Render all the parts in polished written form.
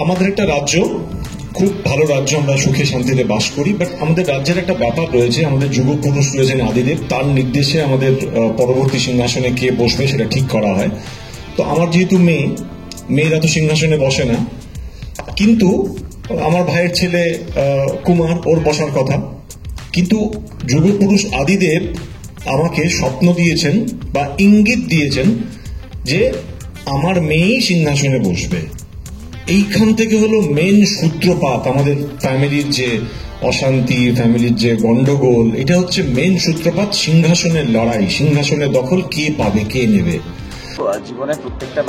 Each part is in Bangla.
আমাদের একটা রাজ্য, খুব ভালো রাজ্য, আমরা সুখে শান্তিতে বাস করি, বাট আমাদের রাজ্যের একটা ব্যাপার রয়েছে, আমাদের যুগপুরুষ রয়েছেন আদিদেব, তার নির্দেশে আমাদের পরবর্তী সিংহাসনে কে বসবে সেটা ঠিক করা হয়। তো আমার যেহেতু মেয়েরা তো সিংহাসনে বসে না, কিন্তু আমার ভাইয়ের ছেলে কুমার, ওর বসার কথা। কিন্তু যুগপুরুষ আদিদেব আমাকে স্বপ্ন দিয়েছেন বা ইঙ্গিত দিয়েছেন যে আমার মেয়েই সিংহাসনে বসবে। এইখান থেকে হলো মেন সূত্রপাত, আমাদের ফ্যামিলির যে অশান্তি, ফ্যামিলির যে গন্ডগোল, এটা হচ্ছে মেন সূত্রপাত সিংহাসনের লড়াই, সিংহাসনের দখল কে পাবে, কে নেবে। জীবনে প্রত্যেকটা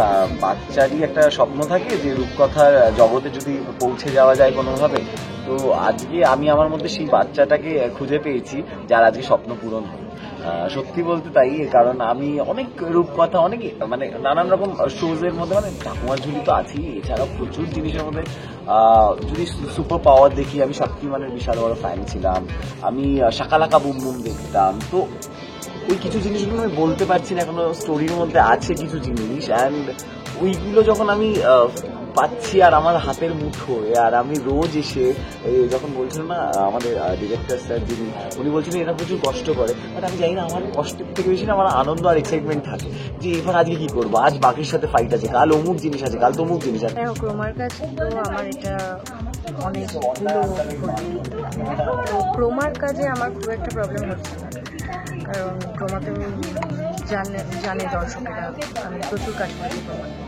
বাচ্চারই একটা স্বপ্ন থাকে যে রূপকথার জগতে যদি পৌঁছে যাওয়া যায় কোনোভাবে। তো আজকে আমি আমার মধ্যে সেই বাচ্চাটাকে খুঁজে পেয়েছি যার আজকে স্বপ্ন পূরণ হবে। সত্যি বলতে তাই, কারণ আমি অনেক রূপকথা, অনেক মানে নানান রকম শোজের মধ্যে, মানে ঠাকুমার ঝুলি তো আছি, এছাড়াও প্রচুর জিনিসের মধ্যে যদি সুপার পাওয়ার দেখি, আমি শক্তিমানের বিশাল বড় ফ্যান ছিলাম। আমি শাকালাকা বুম বুম দেখতাম। তো ওই কিছু জিনিসগুলো আমি বলতে পারছি না, এখনো স্টোরির মধ্যে আছে কিছু জিনিস, অ্যান্ড ওইগুলো যখন আমি পাচ্ছি আর আমার হাতের মুঠোয়, আর আমি রোজ এসে যখন বলছিলাম না আমাদের ডিরেক্টর স্যার যিনি, উনি বলছিলেন এরা প্রচুর কষ্ট করে, বাট আমি জানি না, আমার কষ্টের থেকে বেশি না আমার আনন্দ আর এক্সাইটমেন্ট থাকে যে এবার আজকে কি করবো, আজ বাকির সাথে ফাইট আছে, কাল অমুক জিনিস আছে, কাল তো অমুক জিনিস আছে। ক্রোমার কাছে তো আমার এটা অনেকগুলো, তো ক্রোমার কাজে আমার খুব একটা প্রবলেম হচ্ছে না, কারণ ক্রোমাতে জানে দর্শকেরা আমি প্রচুর কাজ করছি ক্রোমাতে,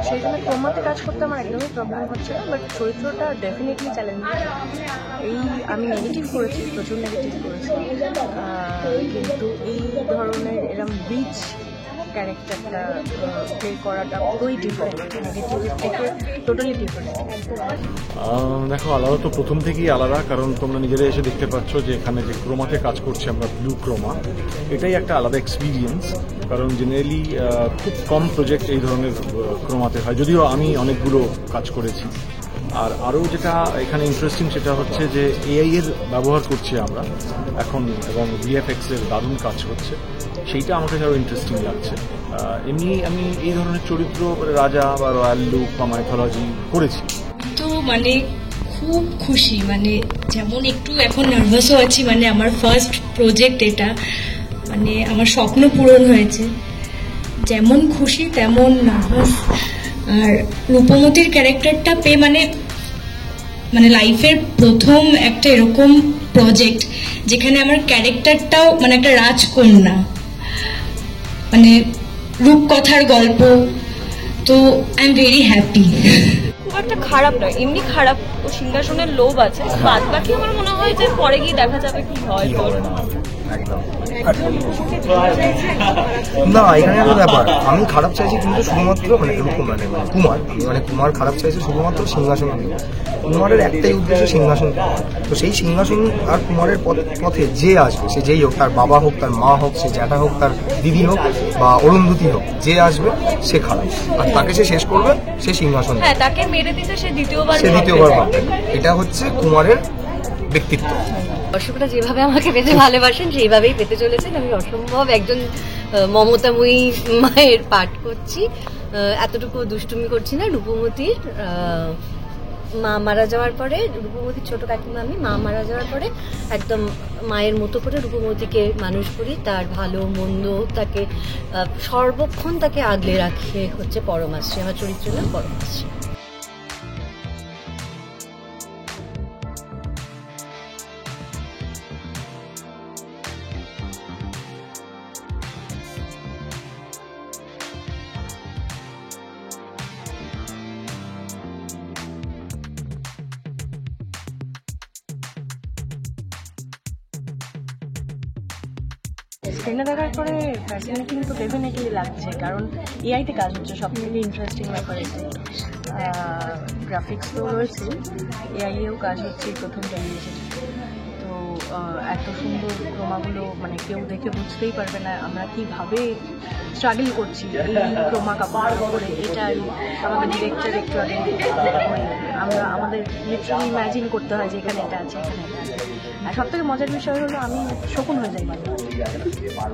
সেই জন্য ক্রোমাতে কাজ করতে আমার একদমই প্রবলেম হচ্ছে না। বাট চরিত্রটা ডেফিনেটলি চ্যালেঞ্জিং। আমি নেগেটিভ করেছি, প্রচুর নেগেটিভ করেছি, কিন্তু এই ধরনের এরম রিচ ক্যারেক্টারটা প্লে করাটা পুরোই ডিফারেন্ট, নেগেটিভের থেকে টোটালি ডিফারেন্ট। দেখো, আলাদা তো প্রথম থেকেই আলাদা, কারণ তোমরা নিজেরা এসে দেখতে পাচ্ছ যে এখানে যে ক্রোমাতে কাজ করছি আমরা, ব্লু ক্রোমা, এটাই একটা আলাদা এক্সপিরিয়েন্স। কারণ জেনারেলি খুব কম প্রজেক্ট এই ধরনের ক্রোমাতে হয়, যদিও আমি অনেকগুলো কাজ করেছি। আর আরও যেটা এখানে ইন্টারেস্টিং সেটা হচ্ছে যে এআই এর ব্যবহার করছি আমরা এখন, এবং ভিএফএক্স এর দারুণ কাজ হচ্ছে, সেইটা আমাকে আরও ইন্টারেস্টিং লাগছে। এমনি আমি এই ধরনের চরিত্র রাজা বা রয়্যাল লুক বা মাইথোলজি করেছি। তো মানে খুব খুশি, মানে যেমন একটু এখন নার্ভাসও আছি, মানে আমার ফার্স্ট প্রজেক্ট এটা, মানে আমার স্বপ্ন পূরণ হয়েছে, যেমন খুশি তেমন নার্ভাস। আর রূপমতির ক্যারেক্টারটা পেয়ে মানে লাইফের প্রথম একটা এরকম প্রজেক্ট যেখানে আমার ক্যারেক্টারটাও মানে একটা রাজকন্যা, মানে রূপকথার গল্প, তো আই এম ভেরি হ্যাপি। খুব একটা খারাপ নয়, এমনি খারাপ ও সিংহাসনের লোভ আছে, বাদ বাকি আমার মনে হয় যে পরে গিয়ে দেখা যাবে কি হয়। না, এখানে একটা ব্যাপার, আমি খারাপ চাইছি কিন্তু শুধুমাত্র কুমার খারাপ চাইছে শুধুমাত্র সিংহাসন। কুমারের একটাই উদ্দেশ্য সিংহাসন, তো সেই সিংহাসন আর কুমারের পথে যে আসবে, সে যেই হোক, তার বাবা হোক, তার মা হোক, সে জ্যাঠা হোক, তার দিদি হোক বা অরুন্ধতী হোক, যে আসবে সে খারাপ, আর তাকে সে শেষ করবে, সে সিংহাসন, হ্যাঁ তাকে মেরে দিতে সে দ্বিতীয়বার পাবে। এটা হচ্ছে কুমারের ব্যক্তিত্ব। দর্শকরা যেভাবে আমাকে পেতে ভালোবাসেন সেইভাবেই পেতে চলেছেন। আমি অসম্ভব একজন মমতাময়ী মায়ের পাঠ করছি, এতটুকু দুষ্টুমি করছি না। রূপমতির মা মারা যাওয়ার পরে, রূপমতির ছোট কাকিমা আমি, মা মারা যাওয়ার পরে একদম মায়ের মতো করে রূপমতিকে মানুষ করি, তার ভালো মন্দ তাকে সর্বক্ষণ তাকে আগলে রাখে হচ্ছে পরমাশ্রী, আমার চরিত্র নাম পরমাশ্রী। স্ক্রিনে দেখার পরে ফ্যাসিনেটিং তো ডেফিনেটলি লাগছে, কারণ এআইতে কাজ হচ্ছে, সব থেকে ইন্টারেস্টিং ব্যাপার এটাই। গ্রাফিক্স তো রয়েছে, এআইয়েও কাজ হচ্ছে প্রথম জেনারেশন। তো এত সুন্দর ক্রোমাগুলো মানে কেউ দেখে বুঝতেই পারবে না আমরা কীভাবে স্ট্রাগল করছি এই ক্রোমা কাপড় করে। এটাই আমাদের ডিরেক্টর একটু আগে আমরা আমাদের লিটারালি ইম্যাজিন করতে হয় যে এখানে এটা আছে, এখানে এটা আছে। আর সব থেকে মজার বিষয় হলো আমি শকুন হয়ে যাই মাঝে মাঝে।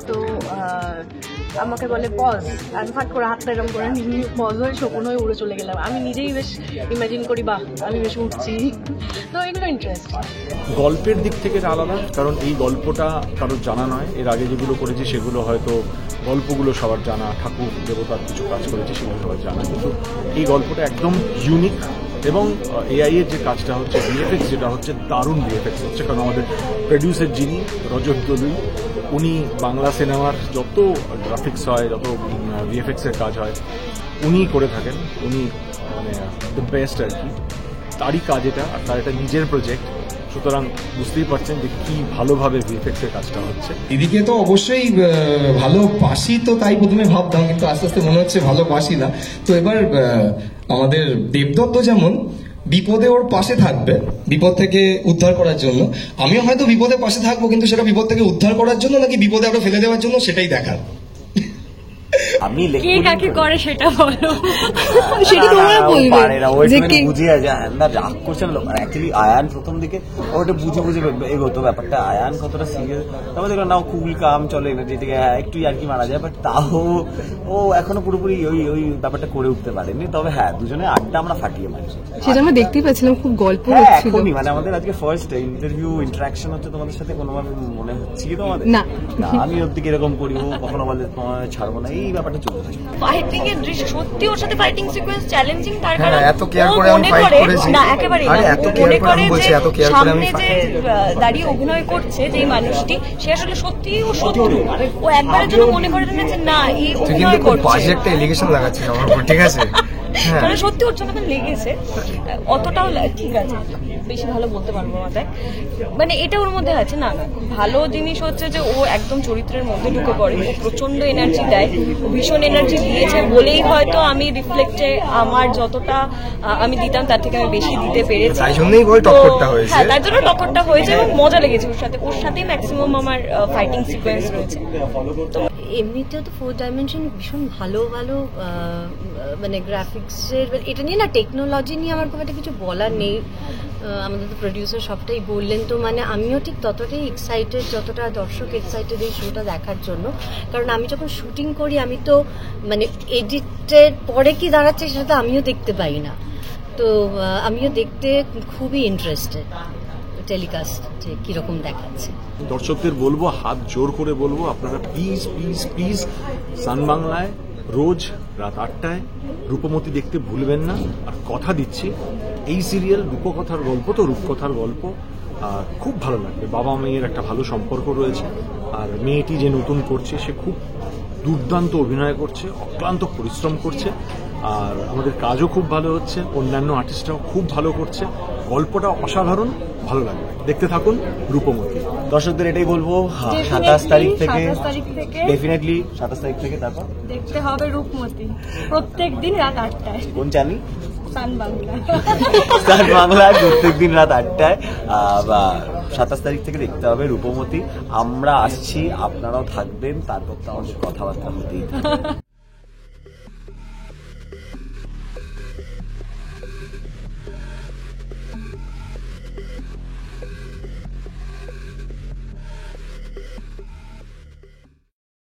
তো আমাকে বলে পজ, আমি ফাট করে হাতটা এরকম করে পজ হয়ে শকুন হয়ে উড়ে চলে গেলাম। আমি নিজেই বেশ ইমাজিন করি, বাহ আমি বেশ উঠছি। তো এগুলো ইন্টারেস্ট। গল্পের দিক থেকে এটা আলাদা, কারণ এই গল্পটা কারোর জানা নয়। এর আগে যেগুলো করেছি সেগুলো হয়তো গল্পগুলো সবার জানা, ঠাকুর দেবতার কিছু কাজ করেছি সেগুলো সবার জানা, কিন্তু এই গল্পটা একদম ইউনিক। এবং এআই এর যে কাজটা হচ্ছে, ভিএফএক্স যেটা হচ্ছে, দারুণ ভিএফএক্স হচ্ছে। কারণ আমাদের প্রডিউসার যিনি রজত দলুই, উনি বাংলা সিনেমার যত গ্রাফিক্স হয়, যত ভিএফএক্স এর কাজ হয় উনি করে থাকেন। উনি মানে দ্য বেস্ট আর কি। তারই কাজ এটা, আর তার এটা নিজের প্রজেক্ট, সুতরাং বুঝতেই পারছেন যে কি ভালোভাবে ভিএফএক্স এর কাজটা হচ্ছে। দিদিকে তো অবশ্যই ভালোবাসি, তো তাই প্রথমে ভাবতাম, কিন্তু আস্তে আস্তে মনে হচ্ছে ভালোবাসি না। তো এবার আমাদের দেবদত্ত যেমন বিপদে ওর পাশে থাকবে, বিপদ থেকে উদ্ধার করার জন্য, আমিও হয়তো বিপদে পাশে থাকবো, কিন্তু সেটা বিপদ থেকে উদ্ধার করার জন্য নাকি বিপদে আরো ফেলে দেওয়ার জন্য, সেটাই দেখার। আমি কে কাকে করে সেটা বলো। সেটা তোমরা বলবে যে কে বুঝে না রাগ করছে না। অ্যাকচুয়ালি আয়ান প্রথম দিকে ওটা বুঝে বুঝে এগোতো ব্যাপারটা। আয়ান কতটা সিরিয়াস, তারপর দেখলাম না কুল কাম চলে, এনার্জেটিক, একটু আর কি মারা যায়, বাট তাও ও এখনো পুরোপুরি ওই ব্যাপারটা করে উঠতে পারেনি। তবে হ্যাঁ, দুজনে আড্ডা আমরা ফাটিয়ে মারছি, সেটা আমরা দেখতেই পাচ্ছিলাম, খুব গল্প হ্যাঁ হচ্ছিল। এখনই মানে আমাদের আজকে ফার্স্ট ইন্টারভিউ ইন্টারাকশন হচ্ছে তোমাদের সাথে, কোনোভাবে মনে হচ্ছে কি তোমাদের? না। আমি অব্দি কিরকম করি, ও কখনো বলে তোমার ছাড়বো না, এই ব্যাপারটা চলতে থাকে। ফাইটিং এর দৃশ্য সত্যি, ওর সাথে ফাইটিং সিকোয়েন্স চ্যালেঞ্জিং, তার কারণ এত কেয়ার করে আমি ফাইট করেছি না, একেবারেই আরে না। এত ও কেয়ার মনে করে আমি করে বলছি, যে এত কেয়ার করে আমি সামনে যে দাঁড়িয়ে অভিনয় করছে যে মানুষটি, সে আসলে সত্যি ও শত্রু। ও একবারের জন্য মনে করে না যে না এই তুই অভিনয় কিন্তু খুব বাজে করছে, একটা এলিগেশন লাগাচ্ছিস আমার উপর, ঠিক আছে? হ্যাঁ, মানে সত্যি ওর জন্য লেগেছে। অতটাও ঠিক আছে, বেশি ভালো বলতে পারবো মাথায়, মানে এটা ওর মধ্যে আছে। না না, ভালো জিনিস হচ্ছে যে ও একদম চরিত্রের মধ্যে ঢুকে পড়ে, ও প্রচন্ড এনার্জি দেয়, ও ভীষণ এনার্জি দিয়েছে বলেই হয়তো আমি রিফ্লেক্টে আমার যতটা আমি দিতাম তার থেকে আমি বেশি দিতে পেরেছি। তাই জন্যই বল টক্করটা হয়েছে। হ্যাঁ, তার জন্য টক্করটা হয়েছে এবং মজা লেগেছে ওর সাথে। ওর সাথেই ম্যাক্সিমাম আমার ফাইটিং সিকোয়েন্স রয়েছে। এমনিতেও তো 4 ডাইমেনশন ভীষণ ভালো ভালো মানে গ্রাফিক্সের, এটা নিয়ে না টেকনোলজি নিয়ে আমার খুব একটা কিছু বলার নেই। আমাদের তো প্রডিউসার সবটাই বললেন, তো মানে আমিও ঠিক ততটাই এক্সাইটেড যতটা দর্শক এক্সাইটেড এই শোটা দেখার জন্য। কারণ আমি যখন শুটিং করি আমি তো মানে এডিটের পরে কি দাঁড়াচ্ছে সেটা তো আমিও দেখতে পাই না। তো আমিও দেখতে খুবই ইন্টারেস্টেড টেলিকাস্ট যে কিরকম দেখাচ্ছে। দর্শকদের বলবো, হাত জোর করে বলবো, আপনারা প্লিজ প্লিজ প্লিজ সান বাংলায় রোজ রাত 8টায় রূপমতি দেখতে ভুলবেন না। আর কথা দিচ্ছি, এই সিরিয়াল রূপকথার গল্প, তো রূপকথার গল্প খুব ভালো লাগবে। বাবা মেয়ের একটা ভালো সম্পর্ক রয়েছে, আর মেয়েটি যে নতুন করছে সে খুব দুর্দান্ত অভিনয় করছে, অক্লান্ত পরিশ্রম করছে, আর আমাদের কাজও খুব ভালো হচ্ছে, অন্যান্য আর্টিস্টরাও খুব ভালো করছে। গল্পটা অসাধারণ, ভালো লাগবে, দেখতে থাকুন রূপমতি। দর্শকদের এটাই বলবো, 27 তারিখ থেকে ডেফিনেটলি 27 তারিখ থেকে তারপর দেখতে হবে রূপমতি প্রত্যেক দিন রাত 8টায়। কোন চ্যানেল? সান বাংলা। সান বাংলা প্রত্যেক দিন রাত 8টায়। 27 তারিখ থেকে দেখতে হবে রূপমতি। আমরা আসছি, আপনারাও থাকবেন, তারপর তো আমাদের কথাবার্তা হতেই থাকবে।